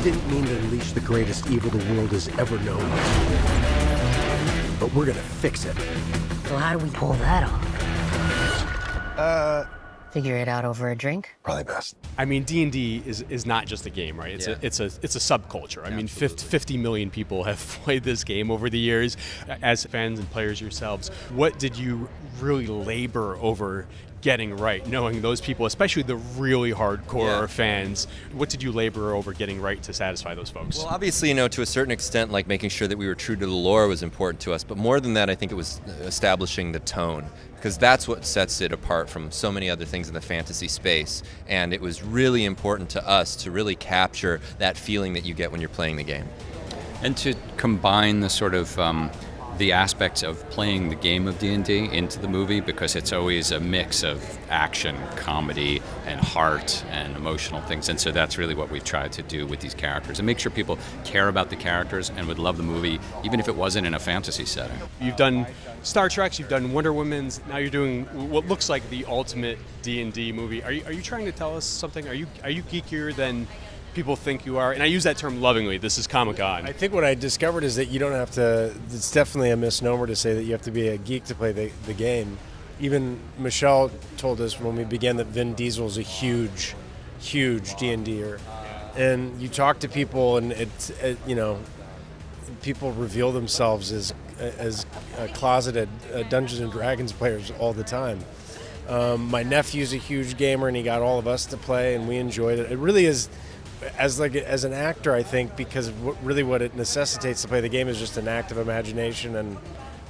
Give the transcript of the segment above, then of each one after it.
didn't mean to unleash the greatest evil the world has ever known. But we're gonna fix it. So how do we pull that off? Figure it out over a drink? Probably best. I mean, D&D is not just a game, right? It's a subculture. I mean, 50 million people have played this game over the years. As fans and players yourselves, what did you really labor over getting right, knowing those people, especially the really hardcore fans? What did you labor over getting right to satisfy those folks? Well, obviously, to a certain extent, like making sure that we were true to the lore was important to us. But more than that, I think it was establishing the tone, because that's what sets it apart from so many other things in the fantasy space. And it was really important to us to really capture that feeling that you get when you're playing the game. And to combine the sort of the aspects of playing the game of D&D into the movie, because it's always a mix of action, comedy, and heart and emotional things. And so that's really what we've tried to do with these characters, and make sure people care about the characters and would love the movie, even if it wasn't in a fantasy setting. You've done Star Treks, you've done Wonder Woman's, now you're doing what looks like the ultimate D&D movie. Are you trying to tell us something? Are you geekier than people think you are? And I use that term lovingly. This is Comic-Con. I think what I discovered is that you don't have to, it's definitely a misnomer to say that you have to be a geek to play the game. Even Michelle told us when we began that Vin Diesel is a huge D&D-er. And you talk to people and it's, people reveal themselves as closeted Dungeons and Dragons players all the time. My nephew's a huge gamer and he got all of us to play and we enjoyed it. It really is, as an actor, I think, because what it necessitates to play the game is just an act of imagination and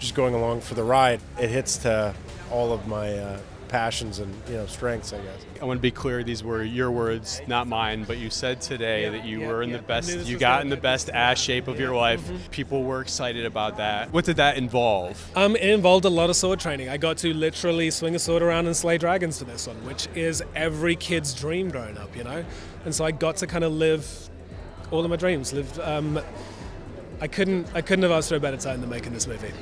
just going along for the ride. It hits to all of my passions and strengths, I guess. I want to be clear, these were your words, not mine, but you said today that you were in the best, you got in the best ass shape of your life. People were excited about that. What did that involve? It involved a lot of sword training. I got to literally swing a sword around and slay dragons for this one, which is every kid's dream growing up, And so I got to kind of live all of my dreams. I couldn't have asked for a better time than making this movie.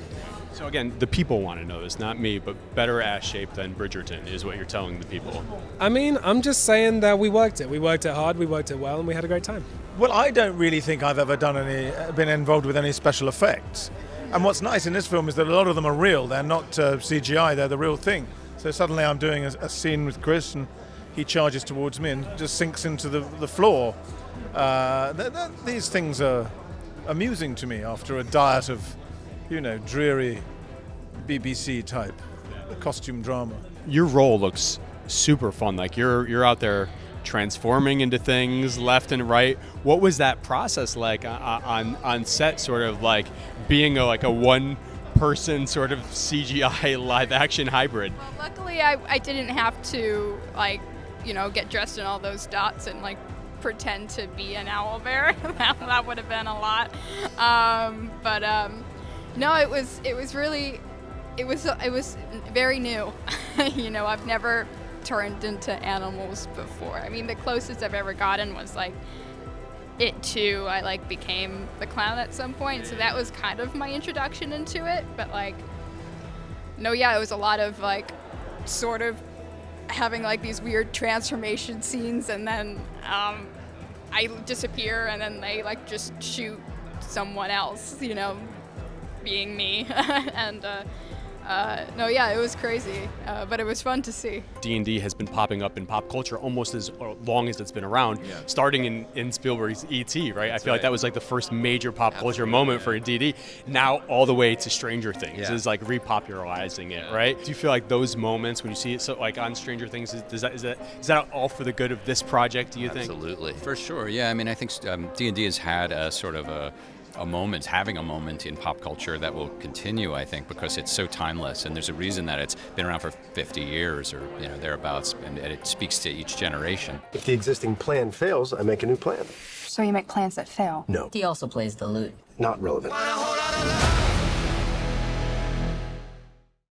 So again, the people want to know this, not me, but better ass shape than Bridgerton is what you're telling the people. I mean, I'm just saying that we worked it. We worked it hard, we worked it well, and we had a great time. Well, I don't really think I've ever been involved with any special effects. And what's nice in this film is that a lot of them are real. They're not CGI, they're the real thing. So suddenly I'm doing a scene with Chris and he charges towards me and just sinks into the floor. These things are amusing to me after a diet of dreary BBC type costume drama. Your role looks super fun. Like you're out there transforming into things left and right. What was that process like on set, sort of like being a one person sort of CGI live action hybrid? Well, luckily I didn't have to get dressed in all those dots and pretend to be an owlbear. that would have been a lot. No, it was very new. I've never turned into animals before. I mean, the closest I've ever gotten was It Too. I became the clown at some point, so that was kind of my introduction into it. But it was a lot of sort of having these weird transformation scenes, and then I disappear, and then they just shoot someone else, being me. And it was crazy, but it was fun to see. D&D has been popping up in pop culture almost as long as it's been around, starting in Spielberg's E.T., right? I feel like that was the first major pop culture moment for D&D. Now all the way to Stranger Things is repopularizing it, right? Do you feel like those moments when you see it on Stranger Things, is that all for the good of this project, do you think? Absolutely. For sure, yeah. I mean, I think D&D has had a sort of having a moment in pop culture that will continue, I think, because it's so timeless, and there's a reason that it's been around for 50 years or thereabouts, and it speaks to each generation. If the existing plan fails, I make a new plan. So you make plans that fail? No. He also plays the lute. Not relevant.